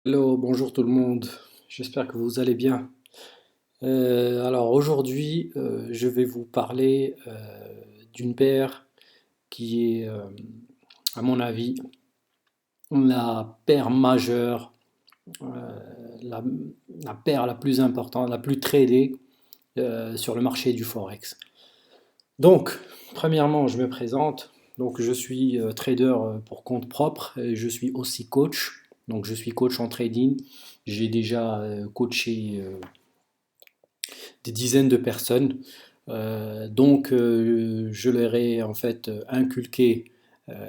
Hello, bonjour tout le monde. J'espère que vous allez bien. Alors aujourd'hui, je vais vous parler d'une paire qui est, à mon avis, la paire majeure, euh, la, la paire la plus importante, la plus tradée sur le marché du Forex. Donc, premièrement, je me présente. Donc, je suis trader pour compte propre et je suis aussi coach. Donc, je suis coach en trading. J'ai déjà coaché des dizaines de personnes. Je leur ai en fait inculqué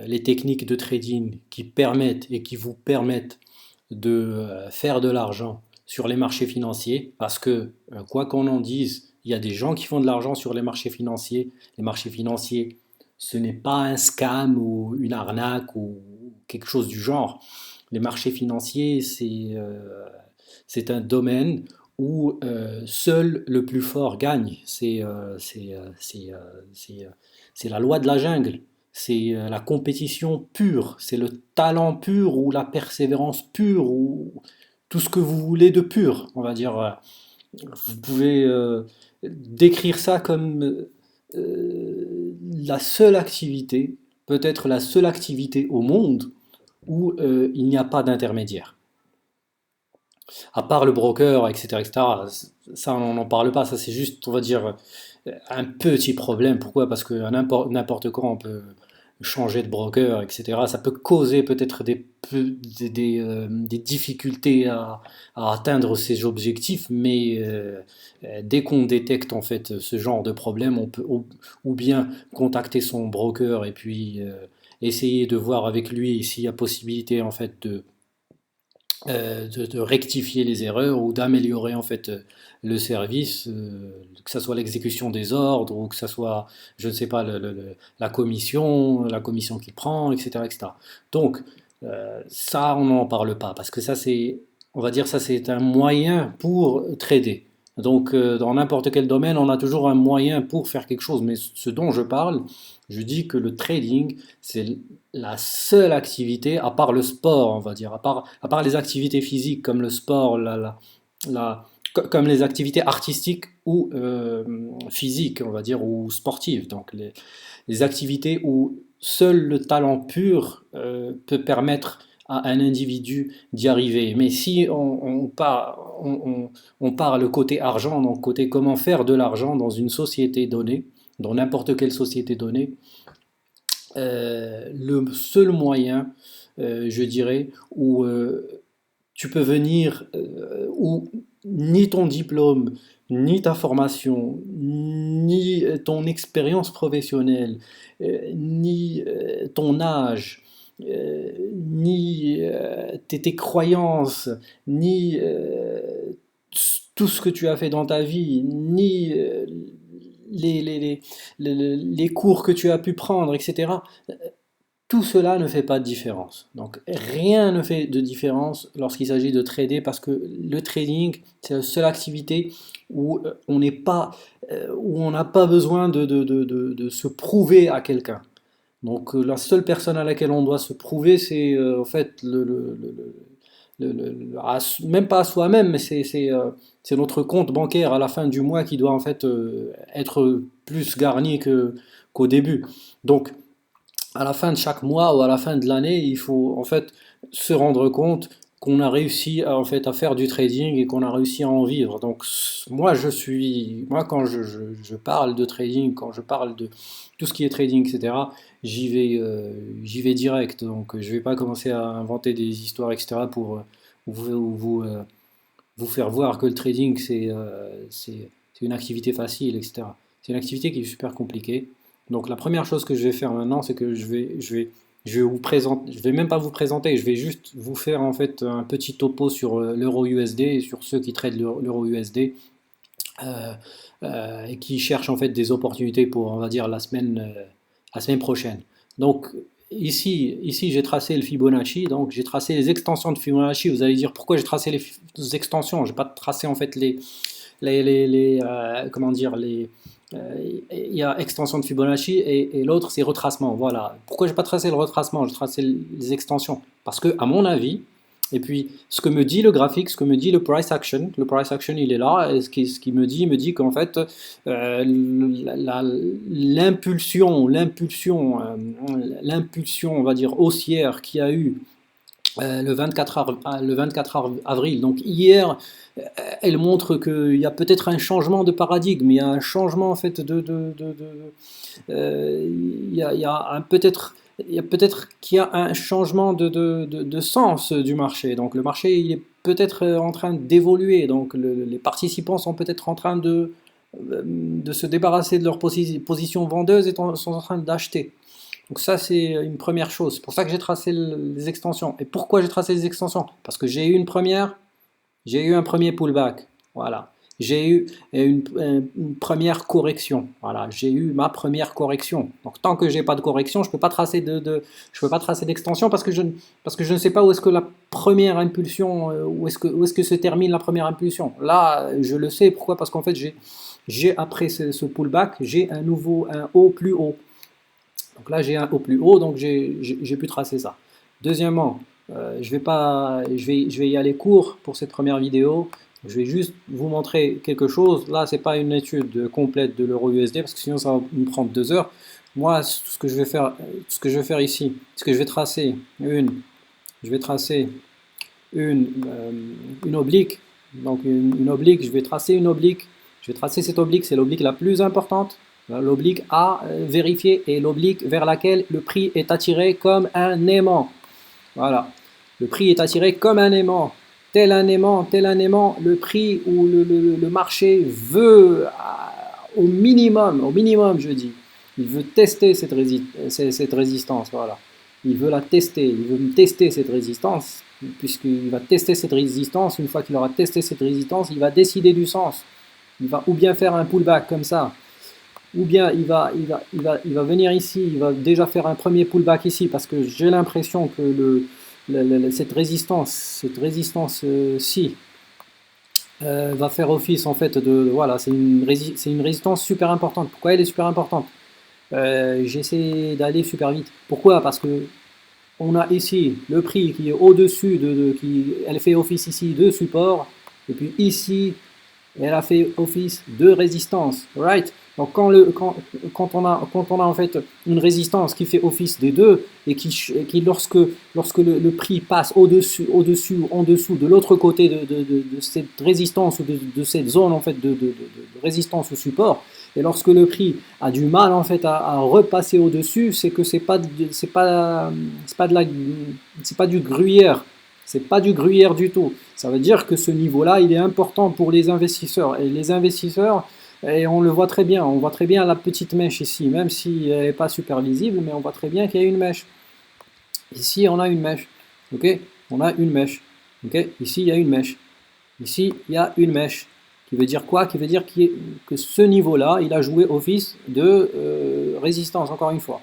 les techniques de trading qui permettent et qui vous permettent de faire de l'argent sur les marchés financiers. Parce que, quoi qu'on en dise, il y a des gens qui font de l'argent sur les marchés financiers. Les marchés financiers, ce n'est pas un scam ou une arnaque ou quelque chose du genre. Les marchés financiers, c'est un domaine où seul le plus fort gagne. C'est la loi de la jungle. C'est la compétition pure. C'est le talent pur ou la persévérance pure ou tout ce que vous voulez de pur, on va dire. Vous pouvez décrire ça comme la seule activité, peut-être la seule activité au monde où il n'y a pas d'intermédiaire. À part le broker, etc., etc., ça on n'en parle pas, ça c'est juste, on va dire, un petit problème. Pourquoi? Parce que à n'importe quand on peut changer de broker, etc. Ça peut causer peut-être des difficultés à atteindre ses objectifs, mais dès qu'on détecte en fait ce genre de problème, on peut ou bien contacter son broker et puis essayer de voir avec lui s'il y a possibilité en fait de rectifier les erreurs ou d'améliorer en fait le service, que ce soit l'exécution des ordres ou que ce soit, je ne sais pas, la commission qu'il prend, etc., etc. Donc, ça, on n'en parle pas parce que ça, c'est, on va dire, ça, c'est un moyen pour trader. Donc, dans n'importe quel domaine, on a toujours un moyen pour faire quelque chose. Mais ce dont je parle, je dis que le trading, c'est la seule activité, à part le sport, on va dire, à part les activités physiques comme le sport, comme les activités artistiques ou physiques, on va dire, ou sportives. Donc les activités où seul le talent pur peut permettre à un individu d'y arriver. Mais si on part le côté argent, donc côté comment faire de l'argent dans une société donnée, dans n'importe quelle société donnée, le seul moyen, je dirais, où tu peux venir, où ni ton diplôme, ni ta formation, ni ton expérience professionnelle, ni ton âge, ni tes croyances, ni tout ce que tu as fait dans ta vie, ni les, les, les, les cours que tu as pu prendre, etc. Tout cela ne fait pas de différence. Donc rien ne fait de différence lorsqu'il s'agit de trader parce que le trading, c'est la seule activité où on n'est pas, où on n'a pas besoin de se prouver à quelqu'un. Donc la seule personne à laquelle on doit se prouver, c'est en fait même pas à soi-même, mais c'est notre compte bancaire à la fin du mois qui doit en fait être plus garni qu'au début. Donc à la fin de chaque mois ou à la fin de l'année, il faut en fait se rendre compte qu'on a réussi à, en fait, à faire du trading et qu'on a réussi à en vivre. Donc moi quand je parle de trading, quand je parle de tout ce qui est trading, etc., j'y vais direct. Donc je vais pas commencer à inventer des histoires, etc., pour vous faire voir que le trading c'est une activité facile, etc. C'est une activité qui est super compliquée. Donc la première chose que je vais faire maintenant, c'est que je vais vous présenter, je vais même pas vous présenter, je vais juste vous faire en fait un petit topo sur l'euro USD et sur ceux qui traitent l'euro USD et qui cherchent en fait des opportunités pour, on va dire, la semaine prochaine. Donc ici j'ai tracé le Fibonacci, donc j'ai tracé les extensions de Fibonacci. Vous allez dire pourquoi j'ai tracé les extensions, j'ai pas tracé en fait comment dire, il y a extension de Fibonacci et l'autre c'est retracement. Voilà. Pourquoi j'ai pas tracé le retracement, j'ai tracé les extensions? Parce que, à mon avis, Et puis, ce que me dit le graphique, ce que me dit le price action, il est là. Et ce qui me dit qu'en fait, l'impulsion, on va dire, haussière qu'il y a eu le 24 avril, donc hier, elle montre qu'il y a peut-être un changement de paradigme, il y a un changement en fait il y a peut-être qu'il y a un changement de sens du marché. Donc le marché il est peut-être en train d'évoluer. Donc les participants sont peut-être en train de se débarrasser de leur position vendeuse et sont en train d'acheter. Donc ça, c'est une première chose. C'est pour ça que j'ai tracé les extensions. Et pourquoi j'ai tracé les extensions? Parce que j'ai eu un premier pullback. Voilà. J'ai eu une première correction. Voilà. J'ai eu ma première correction. Donc tant que j'ai pas de correction, je peux pas tracer je peux pas tracer d'extension parce que je ne sais pas où est-ce que la première impulsion, où est-ce que se termine la première impulsion. Là, je le sais. Pourquoi? Parce qu'en fait, j'ai après ce pullback, j'ai un haut plus haut. Donc là, j'ai un haut plus haut, donc j'ai pu tracer ça. Deuxièmement, je vais y aller court pour cette première vidéo. Je vais juste vous montrer quelque chose. Là, c'est pas une étude complète de l'euro USD parce que sinon ça va me prendre 2 heures. Moi, ce que je vais faire ici, ce que je vais tracer une oblique. Donc une oblique, je vais tracer une oblique. Je vais tracer cette oblique, c'est l'oblique la plus importante. L'oblique à vérifier et l'oblique vers laquelle le prix est attiré comme un aimant. Voilà. Le prix est attiré comme un aimant. Tel un aimant, le prix ou le marché veut au minimum je dis, il veut tester cette résistance. Voilà. Il veut la tester, il veut tester cette résistance, puisqu'il va tester cette résistance. Une fois qu'il aura testé cette résistance, il va décider du sens. Il va ou bien faire un pullback comme ça, ou bien il va venir ici, il va déjà faire un premier pullback ici, parce que j'ai l'impression que cette résistance-ci va faire office en fait voilà, c'est une résistance super importante. Pourquoi elle est super importante? J'essaie d'aller super vite. Pourquoi? Parce que on a ici le prix qui est au-dessus elle fait office ici de support, et puis ici elle a fait office de résistance, right? Donc quand on a en fait une résistance qui fait office des deux et qui lorsque le prix passe au-dessus ou en dessous de l'autre côté de cette résistance ou de cette zone en fait de résistance ou support, et lorsque le prix a du mal en fait à repasser au-dessus, c'est que c'est pas du gruyère. C'est pas du gruyère du tout. Ça veut dire que ce niveau-là, il est important pour les investisseurs. Et les investisseurs, et on le voit très bien, on voit très bien la petite mèche ici, même si elle n'est pas super visible, mais on voit très bien qu'il y a une mèche. Ici, on a une mèche. Ok? On a une mèche. Ok? Ici, il y a une mèche. Ici, il y a une mèche. Qui veut dire quoi? Qui veut dire que ce niveau-là, il a joué office de résistance, encore une fois.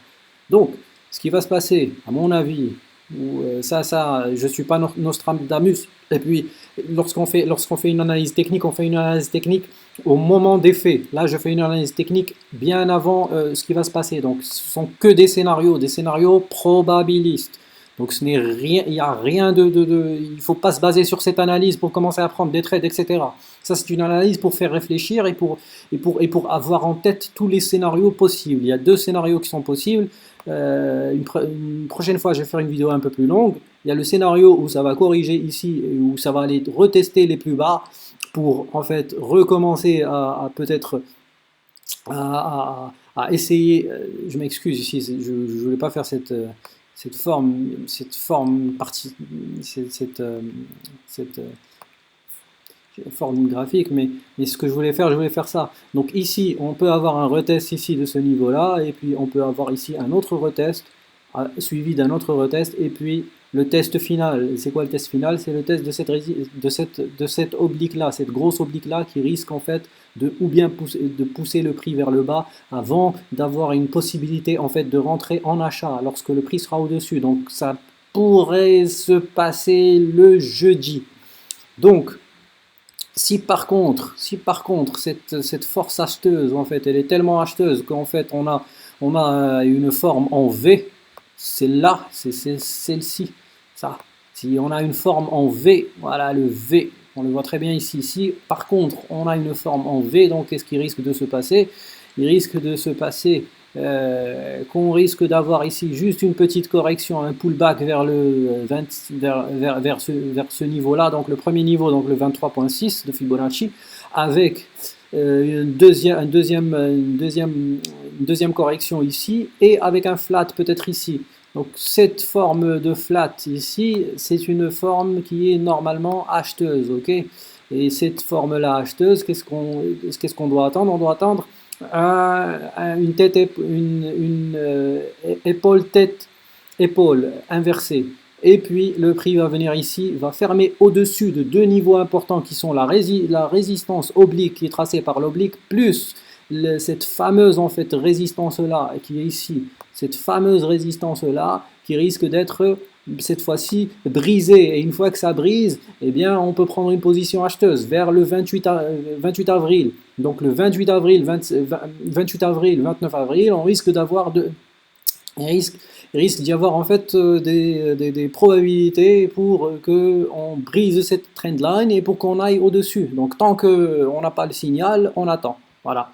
Donc, ce qui va se passer, à mon avis, je ne suis pas Nostradamus. Et puis, lorsqu'on fait une analyse technique, on fait une analyse technique au moment des faits. Là, je fais une analyse technique bien avant ce qui va se passer. Donc, ce sont que des scénarios probabilistes. Donc, il n'y a rien il ne faut pas se baser sur cette analyse pour commencer à prendre des trades, etc. Ça, c'est une analyse pour faire réfléchir et pour avoir en tête tous les scénarios possibles. Il y a 2 scénarios qui sont possibles. Une prochaine fois, je vais faire une vidéo un peu plus longue. Il y a le scénario où ça va corriger ici, où ça va aller retester les plus bas pour en fait recommencer à peut-être à essayer. Je m'excuse ici, je ne voulais pas faire cette forme graphique, mais ce que je voulais faire ça. Donc ici, on peut avoir un retest ici de ce niveau-là, et puis on peut avoir ici un autre retest, suivi d'un autre retest, et puis le test final. C'est quoi le test final? C'est le test de cette oblique-là, cette grosse oblique-là qui risque en fait de pousser le prix vers le bas avant d'avoir une possibilité en fait de rentrer en achat lorsque le prix sera au-dessus. Donc ça pourrait se passer le jeudi. Donc, si par contre cette force acheteuse en fait elle est tellement acheteuse qu'en fait on a une forme en V, c'est celle-ci, ça Si on a une forme en V, voilà le V, on le voit très bien ici. Par contre, on a une forme en V, donc qu'est-ce qui risque de se passer? Il risque de se passer qu'on risque d'avoir ici juste une petite correction, un pullback vers le 20, vers ce niveau-là, donc le premier niveau, donc le 23,6 de Fibonacci, avec une deuxième correction ici, et avec un flat peut-être ici. Donc cette forme de flat ici, c'est une forme qui est normalement acheteuse, ok? Et cette forme-là acheteuse, qu'est-ce qu'on doit attendre? On doit attendre une tête, épaule, tête, épaule inversée. Et puis le prix va venir ici, va fermer au-dessus de deux niveaux importants qui sont la résistance oblique qui est tracée par l'oblique, plus cette fameuse en fait résistance là qui est ici, cette fameuse résistance là qui risque d'être cette fois-ci brisée. Et une fois que ça brise, eh bien on peut prendre une position acheteuse vers le 28 avril. Donc le 28 avril, 28 avril, 29 avril, on risque d'avoir il risque d'y avoir en fait des probabilités pour qu'on brise cette trendline et pour qu'on aille au-dessus. Donc tant qu'on n'a pas le signal, on attend. Voilà.